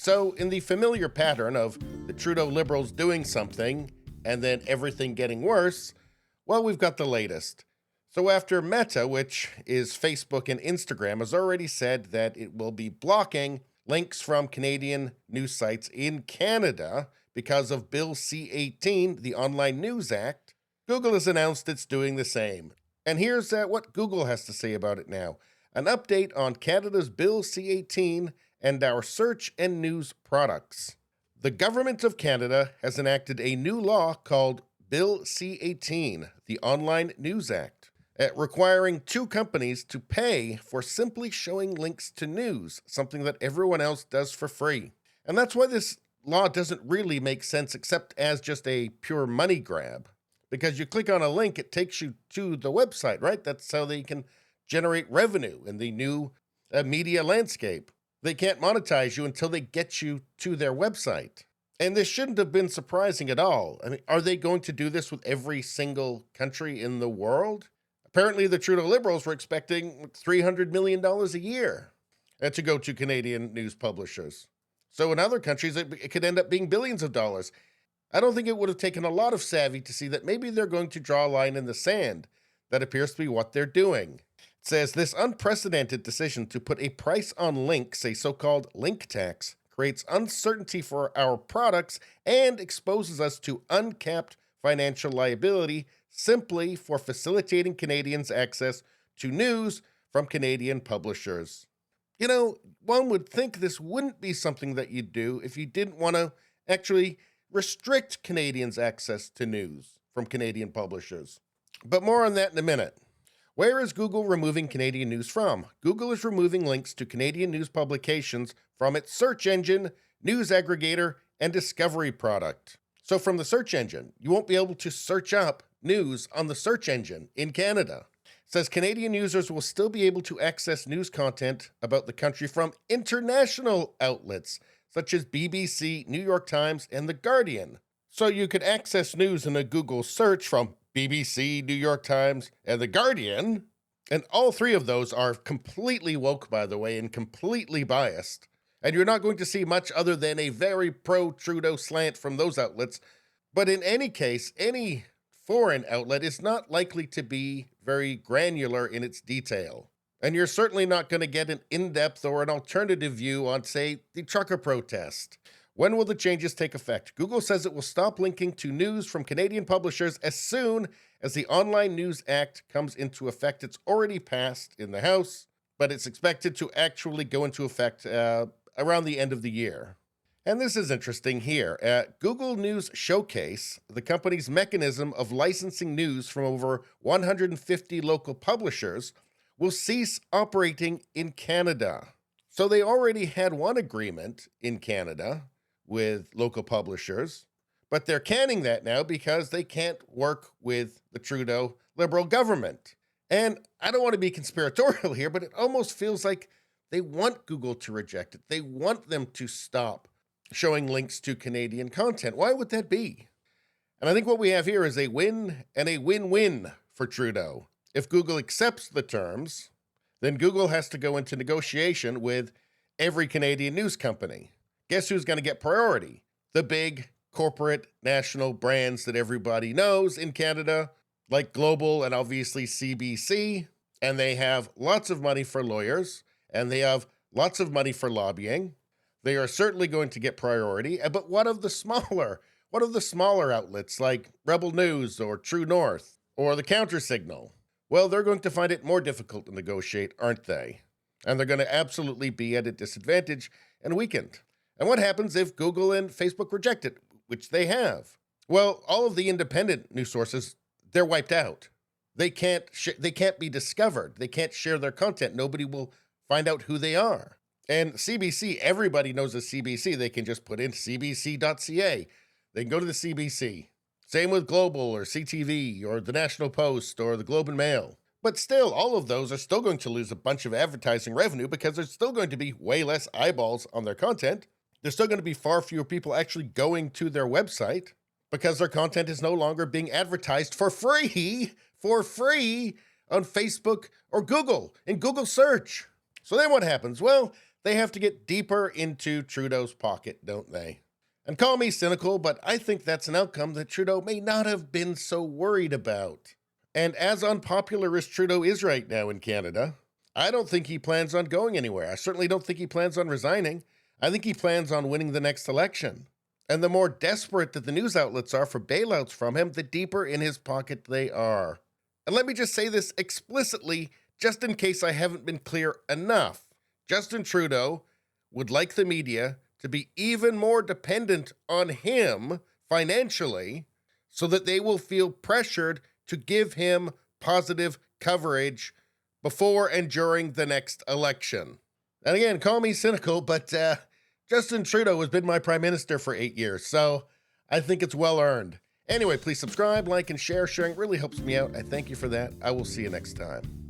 So, in the familiar pattern of the Trudeau Liberals doing something and then everything getting worse, well, we've got the latest. So, after Meta, which is Facebook and Instagram, has already said that it will be blocking links from Canadian news sites in Canada because of Bill C-18, the Online News Act, Google has announced it's doing the same. And here's what Google has to say about it now. An update on Canada's Bill C-18 and our search and news products. The Government of Canada has enacted a new law called Bill C-18, the Online News Act, requiring two companies to pay for simply showing links to news, something that everyone else does for free. And that's why this law doesn't really make sense except as just a pure money grab. Because you click on a link, it takes you to the website, right? That's how they can generate revenue in the new media landscape. They can't monetize you until they get you to their website. And this shouldn't have been surprising at all. I mean, are they going to do this with every single country in the world? Apparently, the Trudeau Liberals were expecting $300 million a year to go to Canadian news publishers. So in other countries, it could end up being billions of dollars. I don't think it would have taken a lot of savvy to see that maybe they're going to draw a line in the sand. That appears to be what they're doing. It says this unprecedented decision to put a price on links, a so-called link tax, creates uncertainty for our products and exposes us to uncapped financial liability simply for facilitating Canadians' access to news from Canadian publishers. You know, one would think this wouldn't be something that you'd do if you didn't want to actually restrict Canadians' access to news from Canadian publishers. But more on that in a minute. Where is Google removing Canadian news from? Google is removing links to Canadian news publications from its search engine, news aggregator, and discovery product. So from the search engine, you won't be able to search up news on the search engine in Canada. It says Canadian users will still be able to access news content about the country from international outlets, such as BBC, New York Times, and The Guardian. So you could access news in a Google search from BBC, New York Times, and The Guardian. And all three of those are completely woke, by the way, and completely biased. And you're not going to see much other than a very pro-Trudeau slant from those outlets. But in any case, any foreign outlet is not likely to be very granular in its detail. And you're certainly not going to get an in-depth or an alternative view on, say, the trucker protest. When will the changes take effect? Google says it will stop linking to news from Canadian publishers as soon as the Online News Act comes into effect. It's already passed in the House, but it's expected to actually go into effect around the end of the year. And this is interesting here. Google News Showcase, the company's mechanism of licensing news from over 150 local publishers, will cease operating in Canada. So they already had one agreement in Canada with local publishers, but they're canning that now because they can't work with the Trudeau Liberal government. And I don't want to be conspiratorial here, but it almost feels like they want Google to reject it. They want them to stop showing links to Canadian content. Why would that be? And I think what we have here is a win and a win-win for Trudeau. If Google accepts the terms, then Google has to go into negotiation with every Canadian news company. Guess who's going to get priority? The big corporate national brands that everybody knows in Canada, like Global and obviously CBC, and they have lots of money for lawyers, and they have lots of money for lobbying. They are certainly going to get priority. But what of the smaller outlets like Rebel News or True North or the Countersignal? Well, they're going to find it more difficult to negotiate, aren't they? And they're going to absolutely be at a disadvantage and weakened. And what happens if Google and Facebook reject it, which they have? Well, all of the independent news sources, they're wiped out. They can't be discovered. They can't share their content. Nobody will find out who they are. And CBC, everybody knows the CBC. They can just put in cbc.ca. They can go to the CBC. Same with Global or CTV or the National Post or the Globe and Mail. But still, all of those are still going to lose a bunch of advertising revenue because there's still going to be way less eyeballs on their content. There's still going to be far fewer people actually going to their website because their content is no longer being advertised for free on Facebook or Google, in Google search. So then what happens? Well, They have to get deeper into Trudeau's pocket, don't they? And call me cynical, but I think that's an outcome that Trudeau may not have been so worried about. And as unpopular as Trudeau is right now in Canada, I don't think he plans on going anywhere. I certainly don't think he plans on resigning. I think he plans on winning the next election. And the more desperate that the news outlets are for bailouts from him, the deeper in his pocket they are. And let me just say this explicitly, just in case I haven't been clear enough. Justin Trudeau would like the media to be even more dependent on him financially so that they will feel pressured to give him positive coverage before and during the next election. And again, call me cynical, but Justin Trudeau has been my prime minister for 8 years, so I think it's well earned. Anyway, please subscribe, like, and share. Sharing really helps me out. I thank you for that. I will see you next time.